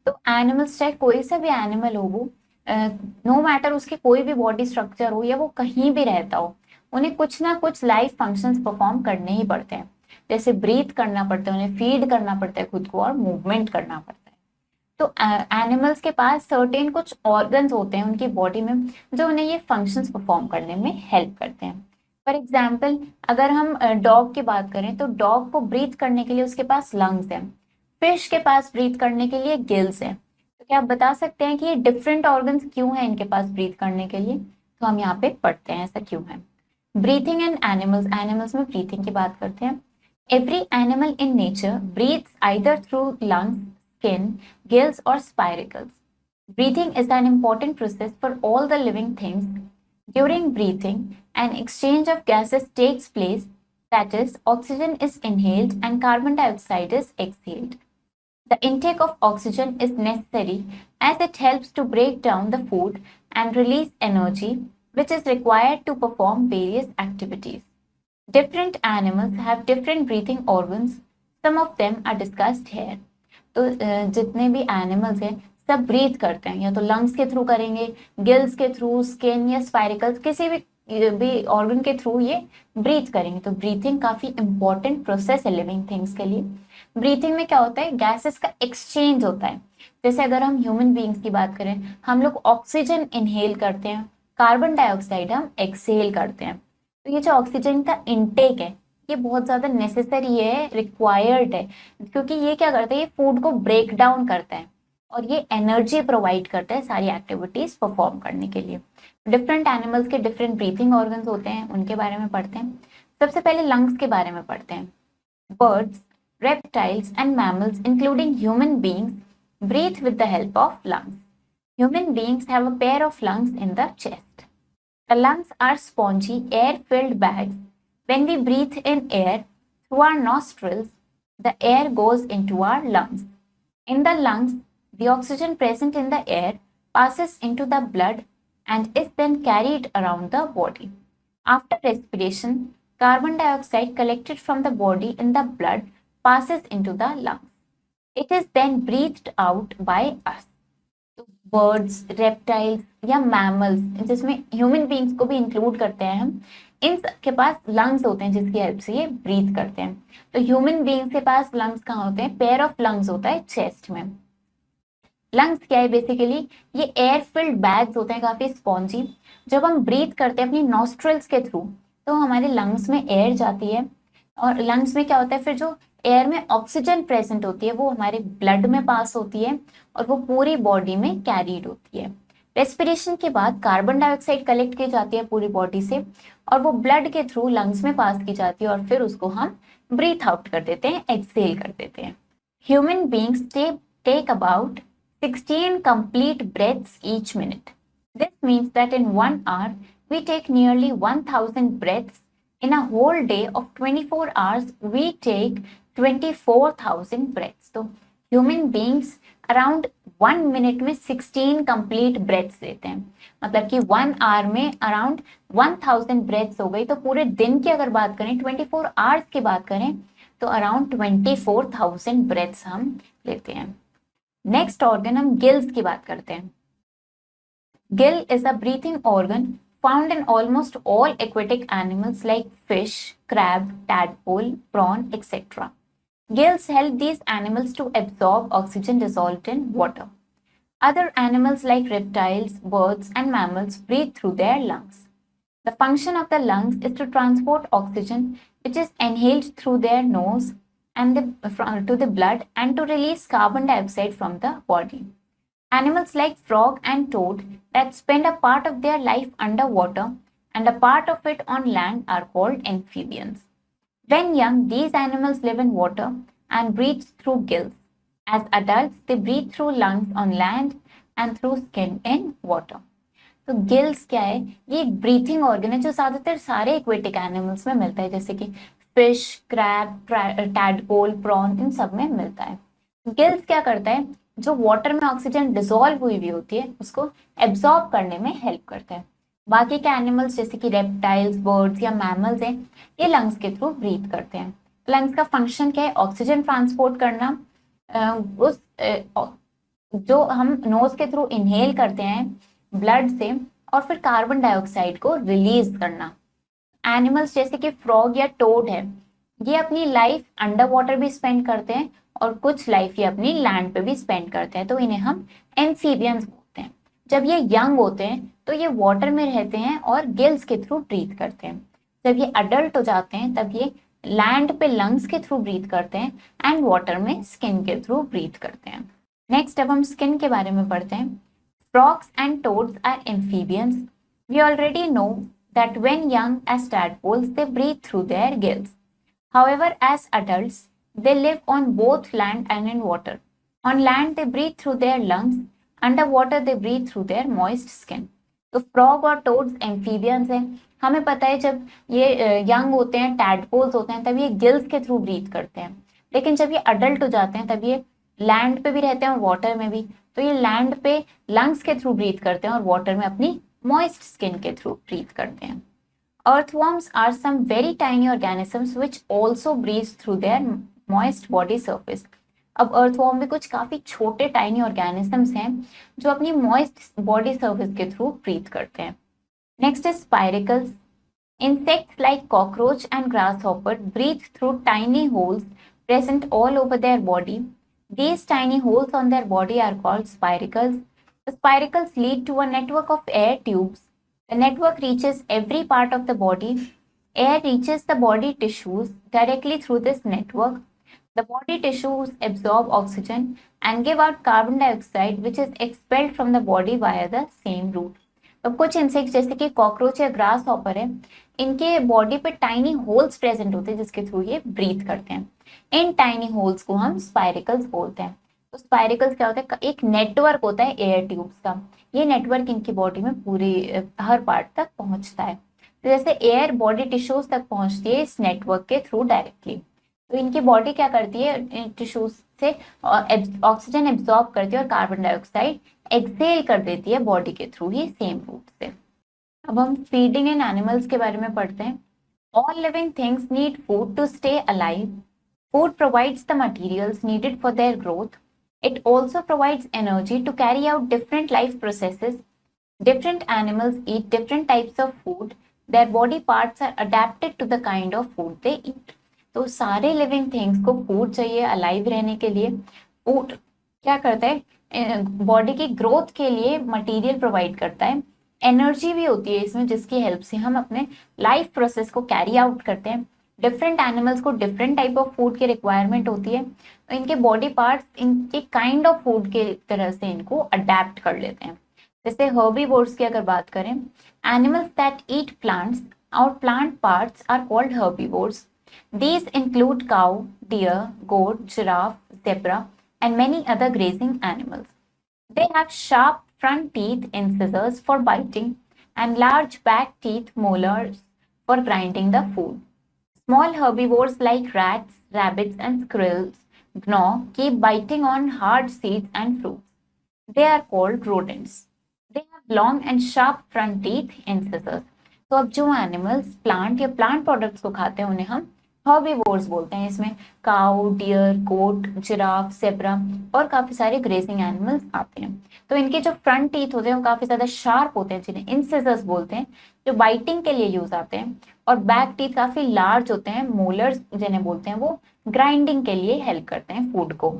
तो एनिमल्स चाहे कोई सा भी एनिमल हो वो नो मैटर उसके कोई भी बॉडी स्ट्रक्चर हो या वो कहीं भी रहता हो, उन्हें कुछ ना कुछ लाइफ फंक्शंस परफॉर्म करने ही पड़ते हैं। जैसे ब्रीथ करना पड़ता है, उन्हें फीड करना पड़ता है खुद को, और मूवमेंट करना पड़ता है। तो एनिमल्स के पास सर्टेन कुछ ऑर्गन्स होते हैं उनकी बॉडी में जो उन्हें ये फंक्शंस परफॉर्म करने में हेल्प करते हैं। फॉर एग्जाम्पल अगर हम डॉग की बात करें तो डॉग को ब्रीथ करने के लिए उसके पास लंग्स हैं। फिश के पास ब्रीथ करने के लिए गिल्स हैं। तो क्या आप बता सकते हैं कि ये डिफरेंट ऑर्गन्स क्यों हैं इनके पास ब्रीथ करने के लिए? तो हम यहाँ पे पढ़ते हैं ऐसा क्यों है। ब्रीथिंग एंड एनिमल्स, एनिमल्स में ब्रीथिंग की बात करते हैं। Every animal in nature breathes either through lungs, skin, gills, or spiracles. Breathing is an important process for all the living things. During breathing, an exchange of gases takes place, that is, oxygen is inhaled and carbon dioxide is exhaled. The intake of oxygen is necessary as it helps to break down the food and release energy, which is required to perform various activities. Different animals have different breathing organs. Some of them are discussed here. तो जितने भी एनिमल्स हैं सब ब्रीथ करते हैं, या तो लंग्स के थ्रू करेंगे, गिल्स के थ्रू, स्किन या स्पाइरिकल्स, किसी भी ऑर्गन के थ्रू ये ब्रीथ करेंगे। तो ब्रीथिंग काफी इंपॉर्टेंट प्रोसेस है लिविंग थिंग्स के लिए। ब्रीथिंग में क्या होता है, गैसेस का एक्सचेंज होता है। जैसे अगर हम ह्यूमन बींग्स की बात करें, हम लोग ऑक्सीजन इनहेल करते हैं, कार्बन डाइऑक्साइड हम एक्सहेल करते हैं। तो ये जो ऑक्सीजन का इनटेक है ये बहुत ज्यादा नेसेसरी है, रिक्वायर्ड है, क्योंकि ये क्या करता है, ये फूड को ब्रेक डाउन करता है और ये एनर्जी प्रोवाइड करता है सारी एक्टिविटीज परफॉर्म करने के लिए। डिफरेंट एनिमल्स के डिफरेंट ब्रीथिंग ऑर्गन्स होते हैं, उनके बारे में पढ़ते हैं। सबसे पहले लंग्स के बारे में पढ़ते हैं। Birds, reptiles and mammals including human beings breathe with the help of lungs. Human beings have a pair of lungs in the chest. The lungs are spongy, air-filled bags. When we breathe in air through our nostrils, the air goes into our lungs. In the lungs, the oxygen present in the air passes into the blood and is then carried around the body. After respiration, carbon dioxide collected from the body in the blood passes into the lungs. It is then breathed out by us. तो बर्ड्स, रेप्टाइल्स या मैमल्स, जिसमें ह्यूमन बींग्स को भी इंक्लूड करते हैं हम, इन के पास लंग्स होते हैं जिसकी हेल्प से ये ब्रीथ करते हैं। तो ह्यूमन बींग्स के पास लंग्स कहाँ होते हैं, पेयर ऑफ लंग्स होता है चेस्ट में। लंग्स क्या है, बेसिकली ये एयर फिल्ड बैग्स होते हैं, काफी स्पॉन्जी। जब हम ब्रीथ करते हैं अपनी नॉस्ट्रल्स के थ्रू तो हमारे लंग्स में एयर जाती है, और लंग्स में क्या होता है, फिर जो एयर में ऑक्सीजन प्रेजेंट होती है वो हमारे ब्लड में पास होती है और वो पूरी बॉडी में कैरीड होती है। रेस्पिरेशन के बाद कार्बन डाइऑक्साइड कलेक्ट की जाती है पूरी बॉडी से और वो ब्लड के थ्रू लंग्स में पास की जाती है और फिर उसको हम ब्रीथ आउट कर देते हैं, एक्सहेल कर देते हैं। Human beings take about 16 complete breaths each minute. This means that in 1 hour we take nearly 1000 breaths. In a whole day of 24 hours, we take 24,000 breaths. तो ह्यूमन बींग्स अराउंड 1 मिनट में 16 कंप्लीट ब्रेथ्स लेते हैं, मतलब कि 1 आवर में अराउंड 1000 ब्रेथ्स हो गई। तो पूरे दिन की अगर बात करें, 24 आवर्स की बात करें, तो अराउंड 24,000 ब्रेथ्स हम लेते हैं। नेक्स्ट ऑर्गन हम गिल्स की बात करते हैं। Gill is a breathing organ found in almost all aquatic animals like fish, crab, tadpole, prawn, etc. Gills help these animals to absorb oxygen dissolved in water. Other animals like reptiles, birds, and mammals breathe through their lungs. The function of the lungs is to transport oxygen, which is inhaled through their nose and to the blood, and to release carbon dioxide from the body. Animals like frog and toad that spend a part of their life underwater and a part of it on land are called amphibians. When young, these animals live in water and breathe through gills. As adults, they breathe through lungs on land and through skin in water. तो गिल्स क्या है, ये एक ब्रीथिंग ऑर्गन है जो ज्यादातर सारे एक्वेटिक एनिमल्स में मिलता है, जैसे कि फिश, क्रैब, टैडपोल, प्रॉन, इन सब में मिलता है। गिल्स क्या करता है, जो वाटर में ऑक्सीजन डिसॉल्व हुई हुई होती है उसको एब्जॉर्ब करने में हेल्प करता है। बाकी के एनिमल्स जैसे कि रेप्टाइल्स, बर्ड्स या मैमल्स हैं, ये लंग्स के थ्रू ब्रीथ करते हैं। लंग्स का फंक्शन क्या है, ऑक्सीजन ट्रांसपोर्ट करना, उस जो हम नोज के थ्रू इनहेल करते हैं ब्लड से, और फिर कार्बन डाइऑक्साइड को रिलीज करना। एनिमल्स जैसे कि फ्रॉग या टोड है, ये अपनी लाइफ अंडर वाटर भी स्पेंड करते हैं और कुछ लाइफ ये अपनी लैंड पे भी स्पेंड करते हैं, तो इन्हें हम एम्फीबियंस बोलते हैं। जब ये यंग होते हैं तो ये वाटर में रहते हैं और गिल्स के थ्रू ब्रीथ करते हैं। जब ये अडल्ट हो जाते हैं तब ये लैंड पे लंग्स के थ्रू ब्रीथ करते हैं एंड वाटर में स्किन के थ्रू ब्रीथ करते हैं। नेक्स्ट अब हम स्किन के बारे में पढ़ते हैं। Frogs and toads are amphibians. We already know that when young as tadpoles, they breathe through their gills. However, as adults, they live on both land and in water. On land, they breathe through their lungs. Underwater, they breathe through their moist skin. तो फ्रॉग और टोड्स एम्फीबियंस हैं। हमें पता है जब ये यंग होते हैं, टैडपोल्स होते हैं, तब ये गिल्स के थ्रू ब्रीथ करते हैं। लेकिन जब ये अडल्ट हो जाते हैं तब ये लैंड पे भी रहते हैं और वाटर में भी। तो ये लैंड पे लंग्स के थ्रू ब्रीथ करते हैं और वाटर में अपनी मॉइस्ट स्किन के थ्रू ब्रीथ करते हैं। Earthworms are some very tiny organisms which also breathe through their moist body surface. अब अर्थवॉर्म भी कुछ काफी छोटे टाइनी ऑर्गेनिजम्स हैं जो अपनी मॉइस्ट बॉडी सर्फेस के थ्रू ब्रीथ करते हैं। Next is spiracles. Insects like cockroach and grasshopper breathe through tiny holes present all over their body. These tiny holes on their body are called spiracles. The spiracles lead to a network of air tubes. The network reaches every part of the body. Air reaches the body tissues directly through this network. The body tissues absorb oxygen and give out carbon dioxide, which is expelled from the body via the same route. अब कुछ इंसेक्ट जैसे कि कॉकरोच या ग्रास हॉपर है, इनके बॉडी पे टाइनी होल्स प्रेजेंट होते हैं जिसके थ्रू ये ब्रीथ करते हैं। इन टाइनी होल्स को हम स्पाइरिकल्स बोलते हैं। तो स्पाइरिकल्स क्या होता है, एक नेटवर्क होता है एयर ट्यूब्स का। ये नेटवर्क इनकी बॉडी में पूरी हर पार्ट तक पहुंचता है। तो जैसे एयर बॉडी टिश्यूज तक पहुंचती है इस नेटवर्क के थ्रू डायरेक्टली, तो इनकी बॉडी क्या करती है, टिश्यूज से ऑक्सीजन एब्जॉर्ब करती है और कार्बन डाइऑक्साइड एक्सेल कर देती है बॉडी के थ्रू ही सेम रूट से। अब हम फीडिंग इन एनिमल्स के बारे में पढ़ते हैं। All living things need food to stay alive. Food provides the materials needed for their growth. It also provides energy to carry out different life processes. Different animals eat different types of food. Their body parts are adapted to the kind of food they eat. तो सारे लिविंग थिंग्स को फूड चाहिए अलाइव रहने के लिए। फूड क्या करता है, बॉडी की ग्रोथ के लिए मटेरियल प्रोवाइड करता है। एनर्जी भी होती है इसमें जिसकी हेल्प से हम अपने लाइफ प्रोसेस को कैरी आउट करते हैं। डिफरेंट एनिमल्स को डिफरेंट टाइप ऑफ फूड की रिक्वायरमेंट होती है, तो इनके बॉडी पार्ट्स इनके काइंड ऑफ फूड के तरह से इनको अडेप्ट कर लेते हैं। जैसे हर्बीवोर्स की अगर बात करें, एनिमल्स दैट ईट प्लांट्स और plant parts are called herbivores. These include cow, deer, goat, giraffe, zebra, and many other grazing animals. They have sharp front teeth, incisors for biting, and large back teeth, molars, for grinding the food. Small herbivores like rats, rabbits, and squirrels gnaw, keep biting on hard seeds and fruits. They are called rodents. They have long and sharp front teeth, incisors. तो अब जो एनिमल्स प्लांट या प्लांट प्रोडक्ट्स को खाते हैं उन्हें हम हर्बीवोर्स बोलते हैं। इसमें काउ, डियर, गोट, जिराफ, जेब्रा और काफी सारे ग्रेजिंग एनिमल्स आते हैं। तो इनके जो फ्रंट टीथ होते हैं वो काफी ज्यादा शार्प होते हैं जिन्हें इंसिजर्स बोलते हैं, जो बाइटिंग के लिए यूज आते हैं। और बैक टीथ काफी लार्ज होते हैं, मोलर्स जिन्हें बोलते हैं, वो ग्राइंडिंग के लिए हेल्प करते हैं फूड को।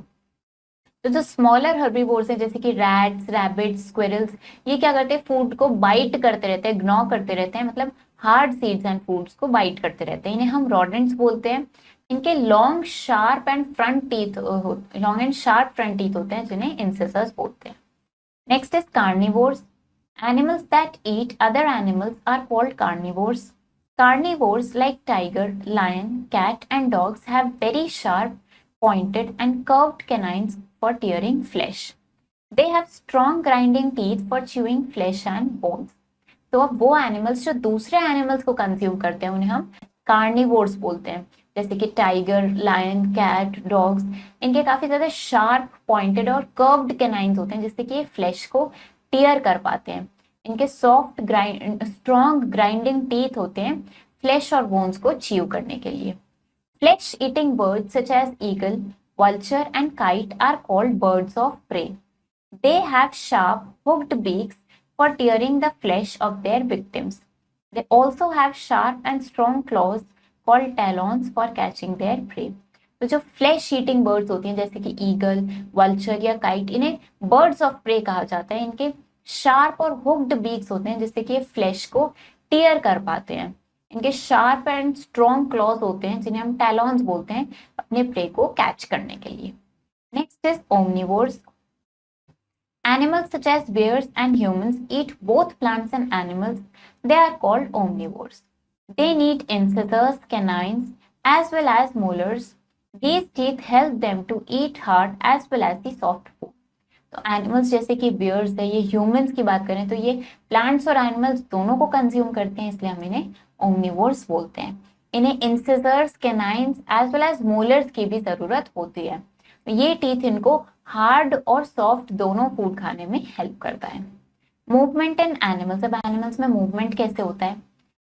तो जो स्मॉलर हर्बीवोर्स हैं जैसे कि रैट्स, रैबिट्स, स्क्विरल्स, ये क्या करते हैं, फूड को बाइट करते रहते हैं, ग्नॉ करते रहते हैं, मतलब हार्ड सीड्स एंड फूड्स को बाइट करते रहते हैं। इन्हें हम रोडेंट्स बोलते हैं। इनके long sharp and front teeth होते हैं जिन्हें इंसिसर्स बोलते हैं। Next is carnivores. Animals that eat other animals are called carnivores. Carnivores like tiger, lion, cat, and dogs have very sharp, pointed, and curved canines for tearing flesh. They have strong grinding teeth for chewing flash and bones. तो अब वो एनिमल्स जो दूसरे एनिमल्स को कंज्यूम करते हैं उन्हें हम कार्निवोर्स बोलते हैं, जैसे कि टाइगर, लायन, कैट, डॉग्स। इनके काफी ज्यादा शार्प, पॉइंटेड और कर्व्ड कैनाइंस होते हैं, जिससे कि ये फ्लैश को टीयर कर पाते हैं। इनके सॉफ्ट स्ट्रॉन्ग ग्राइंडिंग टीथ होते हैं फ्लैश और बोन्स को च्यू करने के लिए। Flesh eating birds such as eagle, vulture and kite are called birds of prey. They have sharp, hooked beaks for tearing the flesh of their victims. They also have sharp and strong claws called talons for catching their prey. तो जो फ्लैश ईटिंग बर्ड्स होती हैं जैसे कि ईगल, वल्चर या काइट, इन्हें बर्ड्स ऑफ प्रे कहा जाता है। इनके शार्प और हुक्ड बीक्स होते हैं जिससे कि ये फ्लैश को टीयर कर पाते हैं। इनके शार्प एंड स्ट्रॉन्ग क्लॉज होते हैं जिन्हें हम टैलॉन्स बोलते हैं अपने प्रे को कैच करने के लिए। Next is omnivores. Animals such as bears and humans eat both plants and animals. They are called omnivores. They need incisors, canines, as well as molars. These teeth help them to eat hard as well as the soft food. तो एनिमल्स जैसे कि बियर्स है, ये ह्यूमंस की बात करें तो ये प्लांट्स और एनिमल्स दोनों को कंज्यूम करते हैं, इसलिए हम इन्हें ओमनिवोर्स बोलते हैं। इन्हें incisors, canines as well as molars की भी जरूरत होती है। ये टीथ इनको हार्ड और सॉफ्ट दोनों फूड खाने में हेल्प करता है। Movement in animals. अब एनिमल्स में मूवमेंट कैसे होता है?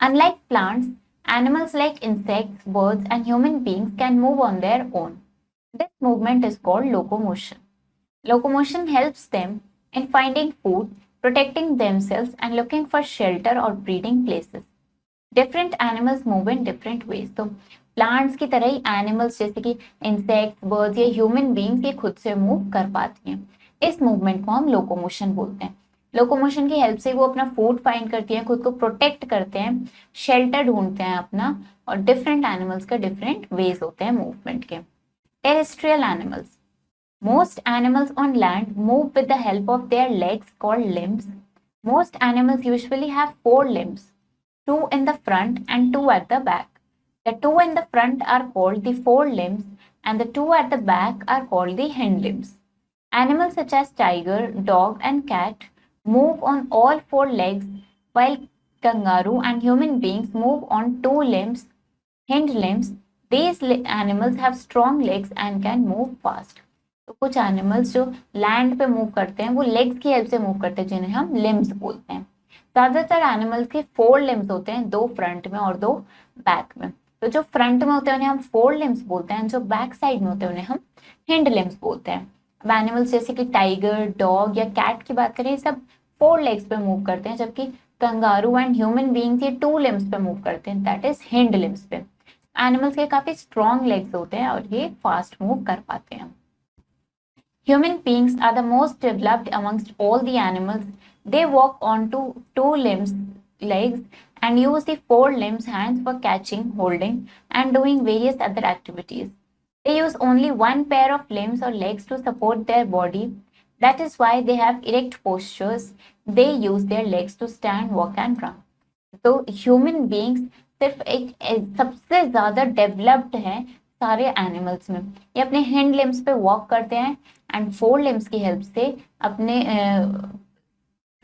Unlike plants, animals like insects, birds and human beings can move on their own. This movement is called locomotion. Locomotion helps them in finding food, protecting themselves, and looking for shelter or breeding places. Different animals move in different ways. तो प्लांट्स की तरह ही एनिमल्स जैसे कि इंसेक्ट्स, बर्ड्स या ह्यूमन बीइंग्स ये खुद से मूव कर पाती हैं। इस मूवमेंट को हम लोकोमोशन बोलते हैं। लोकोमोशन की हेल्प से वो अपना फूड फाइंड करती हैं, खुद को प्रोटेक्ट करते हैं, शेल्टर ढूंढते हैं अपना, और डिफरेंट एनिमल्स का डिफरेंट वेज होते हैं मूवमेंट के। Terrestrial animals. Most animals on land move with the help of their legs called limbs. Most animals usually have 4 limbs, 2 in the front and 2 at the back. The 2 in the front are called the forelimbs and the 2 at the back are called the hind limbs. Animals such as tiger, dog and cat move on all 4 legs, while kangaroo and human beings move on 2 limbs, hind limbs. These animals have strong legs and can move fast. तो कुछ एनिमल्स जो लैंड पे मूव करते हैं वो लेग्स की हेल्प से मूव करते हैं, जिन्हें हम लिम्स बोलते हैं। ज्यादातर एनिमल्स के 4 लिम्स होते हैं, 2 फ्रंट में और 2 बैक में। तो जो फ्रंट में होते हैं उन्हें हम 4 लिम्स बोलते हैं, जो बैक साइड में होते हैं उन्हें हम हिंड लिम्स बोलते हैं। अब एनिमल्स जैसे कि टाइगर, डॉग या कैट की बात करें, सब 4 लेग्स पे मूव करते हैं, जबकि कंगारू एंड ह्यूमन बीइंग्स ये 2 लिम्स पे मूव करते हैं, दैट इज हिंड लिम्स पे। एनिमल्स के काफी स्ट्रॉन्ग लेग्स होते हैं और ये फास्ट मूव कर पाते हैं। Human beings are the most developed amongst all the animals. They walk on 2 limbs, legs, and use the 4 limbs, hands for catching, holding, and doing various other activities. They use only one pair of limbs or legs to support their body. That is why they have erect postures. They use their legs to stand, walk, and run. तो ह्यूमन बींग्स सिर्फ एक सबसे ज्यादा डेवलप्ड हैं सारे एनिमल्स में। ये अपने हिंड लिम्स पे वॉक करते हैं एंड 4 लिम्स की हेल्प से अपने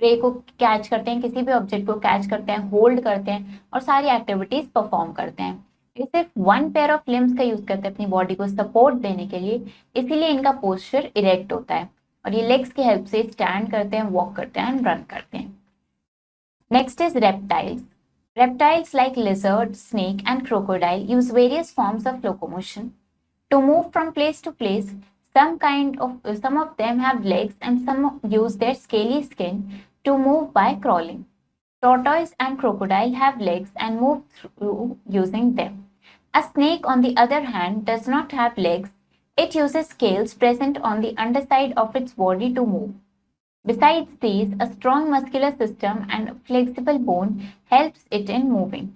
प्रे को कैच करते हैं, किसी भी ऑब्जेक्ट को कैच करते हैं, होल्ड करते हैं और सारी एक्टिविटीज परफॉर्म करते हैं। ये सिर्फ 1 पेयर ऑफ लिम्स का यूज करते हैं अपनी बॉडी को सपोर्ट देने के लिए, इसीलिए इनका पोस्चर इरेक्ट होता है और ये लेग्स की हेल्प से स्टैंड करते हैं, वॉक करते हैं एंड रन करते हैं। Next is reptiles. Reptiles like lizard, snake, and crocodile use various forms of locomotion. To move from place to place, some of them have legs and some use their scaly skin to move by crawling. Tortoise and crocodile have legs and move through using them. A snake, on the other hand, does not have legs. It uses scales present on the underside of its body to move. Besides these, a strong muscular system and a flexible bone helps it in moving.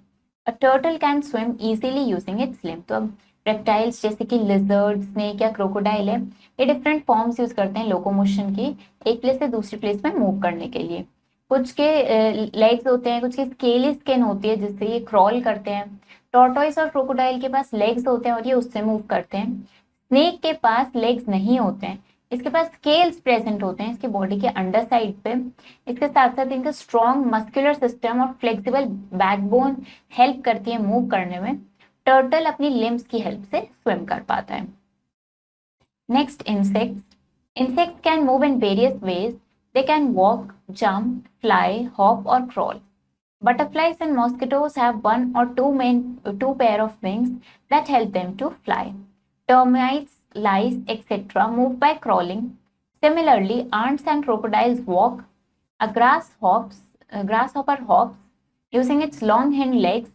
A turtle can swim easily using its limb. तो अब रेप्टाइल्स जैसे कि लिजर्ड, स्नेक या क्रोकोडाइल है, ये डिफरेंट फॉर्म्स यूज करते हैं लोकोमोशन की, एक प्लेस से दूसरी प्लेस में मूव करने के लिए। कुछ के लेग्स होते हैं, कुछ की स्केली स्किन होती है जिससे ये क्रॉल करते हैं। टॉर्टोइस और क्रोकोडाइल के पास लेग्स होते हैं और ये उससे मूव करते हैं। स्नेक के पास लेग्स नहीं होते हैं, इसके पास स्केल्स प्रेजेंट होते हैं इसकी बॉडी के अंडर साइड पे। इसके साथ साथ इनका स्ट्रॉन्ग मस्कुलर सिस्टम और फ्लेक्सिबल बैकबोन हेल्प करती है मूव करने में। टर्टल अपनी लिम्स की हेल्प से स्विम कर पाता है। Next, insects. Insects can move in various ways. They can walk, jump, fly, hop और crawl. Butterflies and mosquitoes have one or two pair of wings that help them to fly. Termites, lice, etc. move by crawling. Similarly, ants and crocodiles walk. A grasshopper hops using its long hind legs.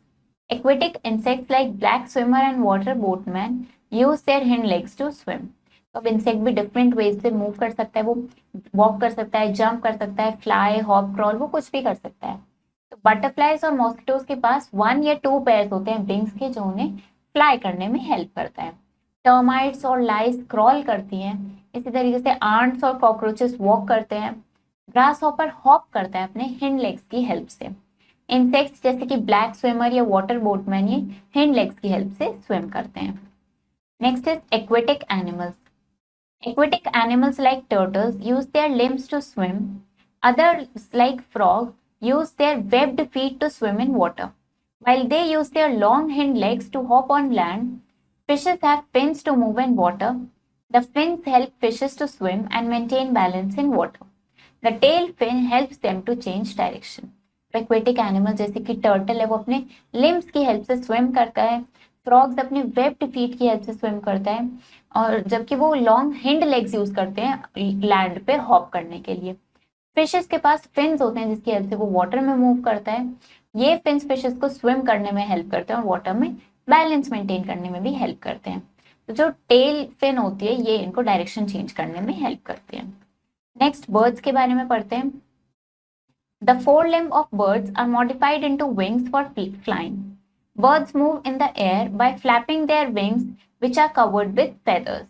Aquatic insects like black swimmer and water boatman use their hind legs to swim. तो अब इंसेक्ट भी डिफरेंट वेज से मूव कर सकता है, वो वॉक कर सकता है, जंप कर सकता है, फ्लाई, हॉप, क्रॉल, वो कुछ भी कर सकता है। तो बटरफ्लाइज और मॉस्किटोज के पास 1 या 2 पेयर्स होते हैं विंग्स के जो उन्हें फ्लाई करने में हेल्प करता है। टर्माइट्स और लाइस क्रॉल करती हैं। इसी तरीके से आंट्स और कॉकरोचेस वॉक करते हैं। ग्रास हॉपर हॉप करता है अपने हिंड लेग्स की हेल्प से। इंसेक्ट्स जैसे कि ब्लैक स्विमर या वाटर बोटमैन ये हिंड लेग्स की हेल्प से स्विम करते हैं। Next is aquatic animals. Aquatic animals like turtles use their limbs to swim. Others like frogs use their webbed feet to swim in water. While they use their long hind legs to hop on land, fishes have fins to move in water. The fins help fishes to swim and maintain balance in water. The tail fin helps them to change direction. Aquatic animal जैसे कि turtle है वो अपने limbs की help से swim करता है। फ्रॉग्स अपने वेब्ड फीट की हेल्प से स्विम करता है, और जबकि वो लॉन्ग हिंड लेग्स यूज करते हैं लैंड पे हॉप करने के लिए। फिशेस के पास फिन्स होते हैं जिसकी हेल्प से वो वाटर में मूव करता है। ये फिन्स फिशेस को स्विम करने में हेल्प करते हैं और वाटर में बैलेंस मेंटेन करने में भी हेल्प करते हैं। तो जो टेल फिन होती है ये इनको डायरेक्शन चेंज करने में हेल्प करती है। नेक्स्ट, बर्ड्स के बारे में पढ़ते हैं। The fore limb of birds are modified into wings for flying. Birds move in the air by flapping their wings, which are covered with feathers.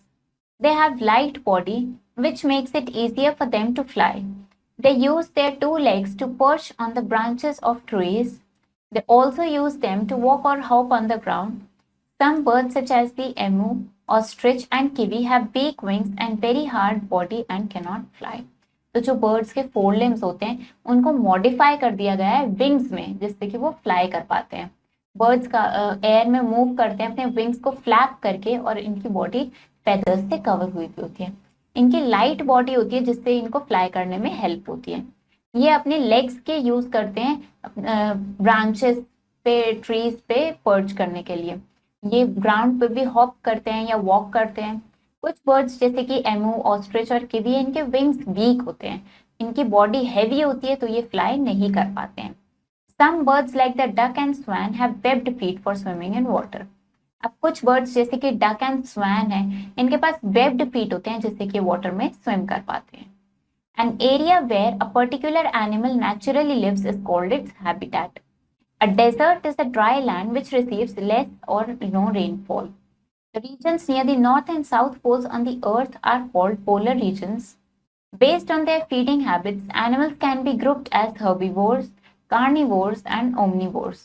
They have light body, which makes it easier for them to fly. They use their 2 legs to perch on the branches of trees. They also use them to walk or hop on the ground. Some birds, such as the emu, ostrich, and kiwi, have beak wings and very hard body and cannot fly. तो जो बर्ड्स के 4 लिम्स होते हैं उनको मॉडिफाई कर दिया गया है विंग्स में, जिससे कि वो फ्लाई कर पाते हैं। बर्ड्स का एयर में मूव करते हैं अपने विंग्स को फ्लैप करके, और इनकी बॉडी फेदर्स से कवर हुई होती है। इनकी लाइट बॉडी होती है जिससे इनको फ्लाई करने में हेल्प होती है। ये अपने लेग्स के यूज करते हैं ब्रांचेस पे, ट्रीज पे पर्च करने के लिए। ये ग्राउंड पे भी हॉप करते हैं या वॉक करते हैं। कुछ बर्ड्स जैसे कि एमू, ऑस्ट्रिच और किवी, इनके विंग्स वीक होते हैं, इनकी बॉडी हैवी होती है तो ये फ्लाई नहीं कर पाते हैं। Some birds like the duck and swan have webbed feet for swimming in water. अब कुछ बर्ड्स जैसे कि डक एंड स्वैन है, इनके पास वेब्ड फीट होते हैं जिससे कि वाटर में स्विम कर पाते हैं। An area where a particular animal naturally lives is called its habitat. A desert is a dry land which receives less or no rainfall. The regions near the north and south poles on the earth are called polar regions. Based on their feeding habits, animals can be grouped as herbivores, carnivores and omnivores.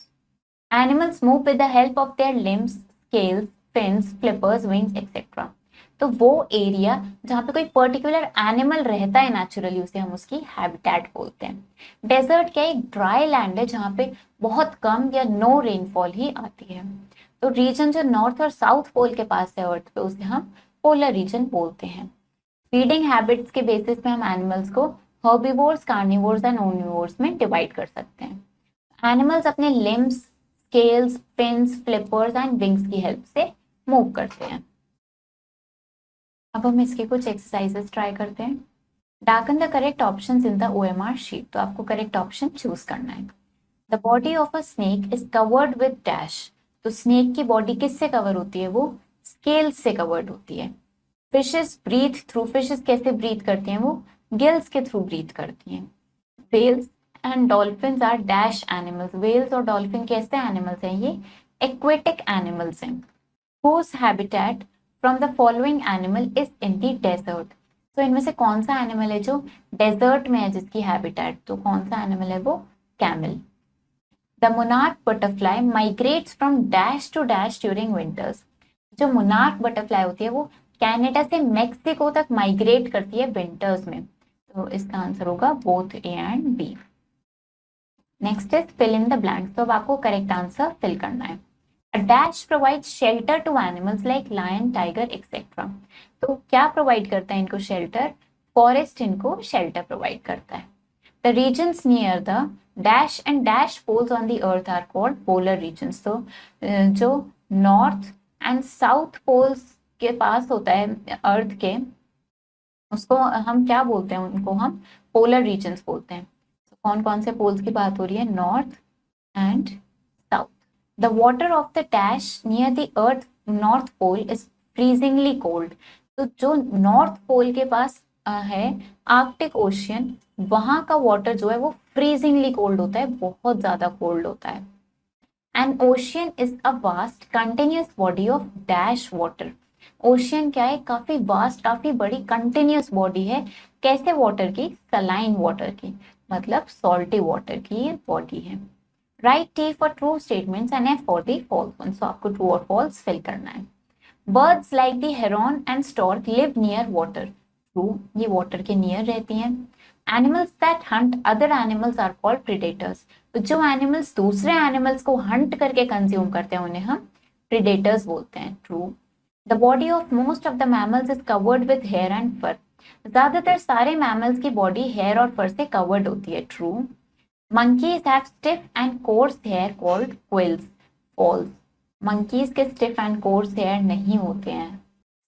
Animals move with the help of their limbs, scales, fins, flippers, wings, etc. तो वो एरिया जहाँ पे कोई पर्टिकुलर एनिमल रहता है नेचुरली, उसे हम उसकी हैबिटेट बोलते हैं। डेजर्ट क्या एक ड्राई लैंड है जहाँ पे बहुत कम या नो रेनफॉल ही आती है। तो रीजन जो नॉर्थ और साउथ पोल के पास है अर्थ पे, उसे हम पोलर रीजन बोलते हैं। फीडिंग हैबिट्स के बेसिस पे हम एनिमल्स को हर्बीवोर्स, कार्निवोर्स एंड ओमनिवोर्स में डिवाइड कर सकते हैं। एनिमल्स अपने limbs, scales, fins, flippers and wings की हेल्प से मूव करते हैं। अब हम इसके कुछ एक्सरसाइजेस ट्राई करते हैं। Darken the correct options in the OMR sheet. तो आपको करेक्ट ऑप्शन चूज करना है। The body of a snake is covered with dash. तो स्नेक की बॉडी किससे कवर होती है? वो स्केल्स से कवर्ड होती है। Fishes breathe through. फिशेस कैसे ब्रीथ करती हैं? वो गिल्स के थ्रू ब्रीथ करती हैं। Whales and dolphins are dash animals. Whales और डॉल्फिन कैसे एनिमल्स हैं? ये एक्वेटिक एनिमल्स हैं। Whose habitat from the following animal is in the desert. तो इनमें से कौन सा एनिमल है जो डेजर्ट में है जिसकी हैबिटेट? तो कौन सा एनिमल है? वो camel. The monarch butterfly migrates from dash to dash during winters. जो मोनार्क बटरफ्लाई होती है वो कनाडा से मेक्सिको तक माइग्रेट करती है विंटर्स में। तो इसका आंसर होगा both A and B. Next is fill in the blanks. तो अब आपको करेक्ट आंसर फिल करना है। A dash provides shelter to animals like lion, tiger, etc. तो क्या प्रोवाइड करता है इनको शेल्टर? फॉरेस्ट इनको शेल्टर प्रोवाइड करता है। The regions near the dash and dash poles on the earth are called polar regions. तो जो नॉर्थ एंड साउथ पोल्स के पास होता है अर्थ के, उसको हम क्या बोलते हैं? उनको हम पोलर रीजन्स बोलते हैं। तो कौन कौन से पोल्स की बात हो रही है? North and south. The water of the dash near the earth north pole is freezingly cold. तो जो नॉर्थ पोल के पास है आर्कटिक ओशियन, वहां का वाटर जो है वो फ्रीजिंगली कोल्ड होता है, बहुत ज्यादा कोल्ड होता है। N ocean is a vast continuous body of dash water. Ocean क्या है? काफी वास्ट, काफी बड़ी कंटिन्यूस बॉडी है। कैसे वाटर की? सलाइन वाटर की, मतलब सॉल्टी वाटर की बॉडी है। Write T for true statements and F for the false one. So आपको ट्रू और फॉल्स फिल करना है। Birds like the heron and stork live near water. True, ये वाटर के नियर रहती हैं। Animals that hunt other animals are called predators. तो जो एनिमल्स दूसरे एनिमल्स को हंट करके कंज्यूम करते हैं उन्हें हम प्रीडेटर्स बोलते हैं। True. The body of most of the mammals is covered with hair and fur. ज्यादातर सारे मैमल्स की बॉडी हेयर और फर से कवर्ड होती है। True. Monkeys have stiff and coarse hair called quills. False. Monkeys के stiff and coarse hair नहीं होते हैं।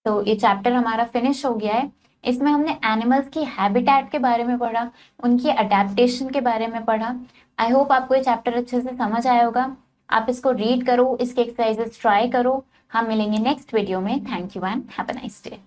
तो ये चैप्टर हमारा फिनिश हो गया है। इसमें हमने एनिमल्स की हैबिटेट के बारे में पढ़ा, उनकी अडेप्टेशन के बारे में पढ़ा। आई होप आपको ये चैप्टर अच्छे से समझ आया होगा। आप इसको रीड करो, इसके एक्सरसाइजेस ट्राई करो। हम मिलेंगे नेक्स्ट वीडियो में। Thank you and have a nice day.